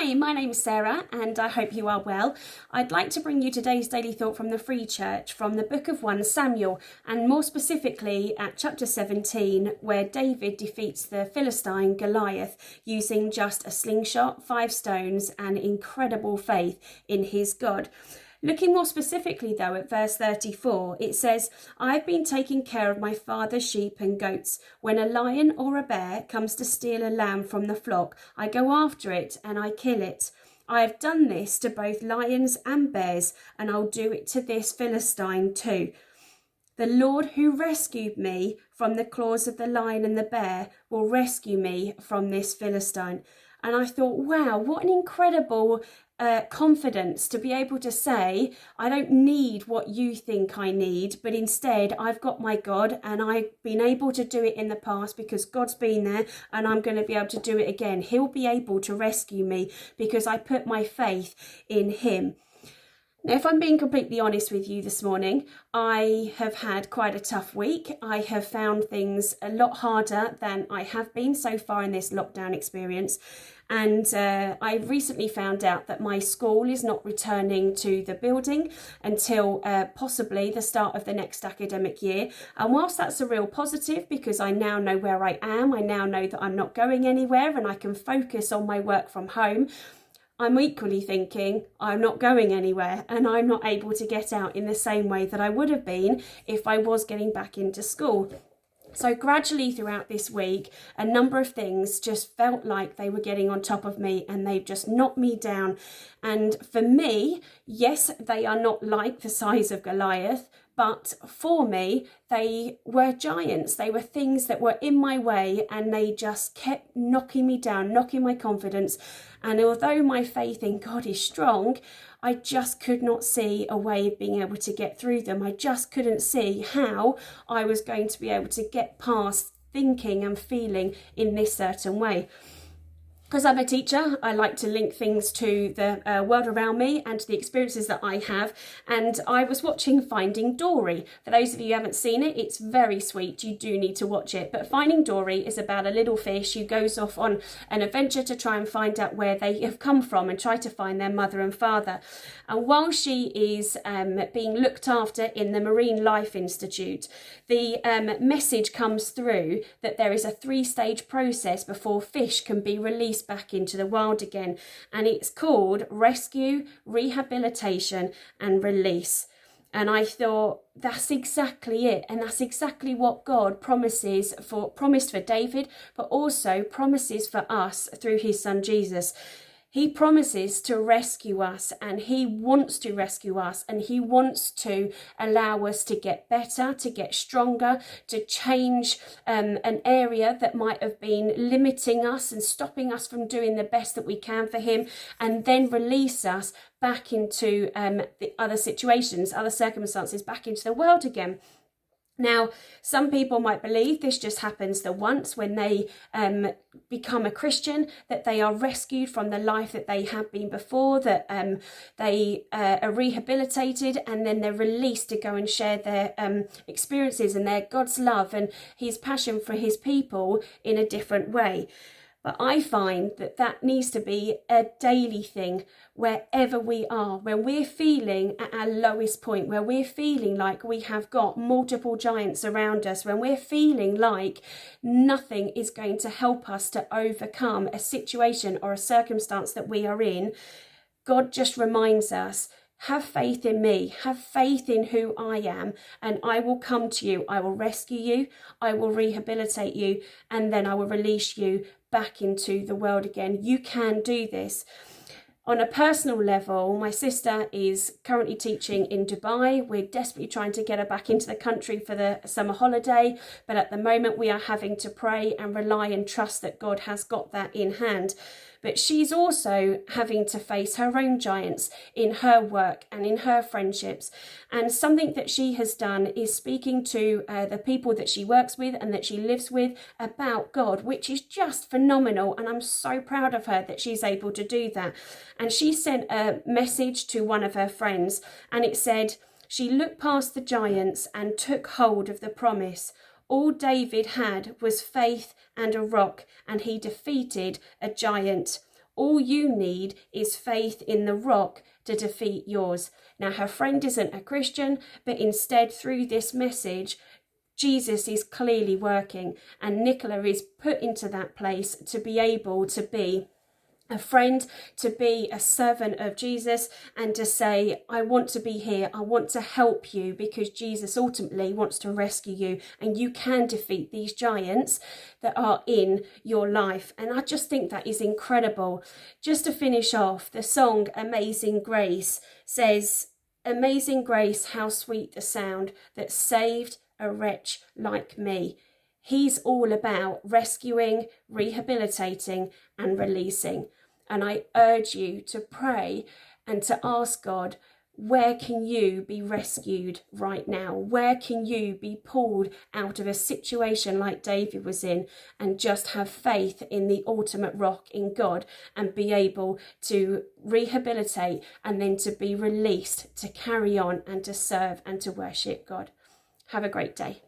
Hi, my name's Sarah and I hope you are well. I'd like to bring you today's daily thought from the Free Church from the book of 1 Samuel, and more specifically at chapter 17, where David defeats the Philistine Goliath using just a slingshot, 5 stones and incredible faith in his God. Looking more specifically though at verse 34, it says, "I've been taking care of my father's sheep and goats. When a lion or a bear comes to steal a lamb from the flock, I go after it and I kill it. I have done this to both lions and bears, and I'll do it to this Philistine too. The Lord who rescued me from the claws of the lion and the bear will rescue me from this Philistine." And I thought, wow, what an incredible confidence to be able to say, I don't need what you think I need, but instead I've got my God, and I've been able to do it in the past because God's been there, and I'm going to be able to do it again. He'll be able to rescue me because I put my faith in him. Now, if I'm being completely honest with you this morning, I have had quite a tough week. I have found things a lot harder than I have been so far in this lockdown experience. And I recently found out that my school is not returning to the building until possibly the start of the next academic year. And whilst that's a real positive, because I now know where I am, I now know that I'm not going anywhere and I can focus on my work from home, I'm equally thinking I'm not going anywhere and I'm not able to get out in the same way that I would have been if I was getting back into school. So gradually throughout this week, a number of things just felt like they were getting on top of me and they've just knocked me down. And for me, yes, they are not like the size of Goliath, but for me, they were giants. They were things that were in my way and they just kept knocking me down, knocking my confidence. And although my faith in God is strong, I just could not see a way of being able to get through them. I just couldn't see how I was going to be able to get past thinking and feeling in this certain way. Because I'm a teacher, I like to link things to the world around me and to the experiences that I have. And I was watching Finding Dory. For those of you who haven't seen it, it's very sweet. You do need to watch it. But Finding Dory is about a little fish who goes off on an adventure to try and find out where they have come from and try to find their mother and father. And while she is being looked after in the Marine Life Institute, the message comes through that there is a 3-stage process before fish can be released back into the wild again, and it's called rescue, rehabilitation and release. And I thought, that's exactly it, and that's exactly what God promised for David, but also promises for us through his son Jesus. He promises to rescue us, and he wants to rescue us, and he wants to allow us to get better, to get stronger, to change an area that might have been limiting us and stopping us from doing the best that we can for him, and then release us back into the other situations, other circumstances, back into the world again. Now, some people might believe this just happens the once when they become a Christian, that they are rescued from the life that they have been before, that they are rehabilitated and then they're released to go and share their experiences and their God's love and his passion for his people in a different way. But I find that that needs to be a daily thing wherever we are, when we're feeling at our lowest point, where we're feeling like we have got multiple giants around us, when we're feeling like nothing is going to help us to overcome a situation or a circumstance that we are in. God just reminds us, have faith in me, have faith in who I am, and I will come to you. I will rescue you, I will rehabilitate you, and then I will release you back into the world again. You can do this. On a personal level, my sister is currently teaching in Dubai. We're desperately trying to get her back into the country for the summer holiday, but at the moment we are having to pray and rely and trust that God has got that in hand. But she's also having to face her own giants in her work and in her friendships. And something that she has done is speaking to the people that she works with and that she lives with about God, which is just phenomenal. And I'm so proud of her that she's able to do that. And she sent a message to one of her friends, and it said, she looked past the giants and took hold of the promise. All David had was faith and a rock, and he defeated a giant. All you need is faith in the rock to defeat yours. Now, her friend isn't a Christian, but instead, through this message, Jesus is clearly working, and Nicola is put into that place to be able to be a friend, to be a servant of Jesus, and to say, I want to be here, I want to help you, because Jesus ultimately wants to rescue you, and you can defeat these giants that are in your life. And I just think that is incredible. Just to finish off, the song Amazing Grace says, Amazing grace, how sweet the sound that saved a wretch like me. He's all about rescuing, rehabilitating, and releasing. And I urge you to pray and to ask God, where can you be rescued right now? Where can you be pulled out of a situation like David was in, and just have faith in the ultimate rock, in God, and be able to rehabilitate and then to be released to carry on and to serve and to worship God? Have a great day.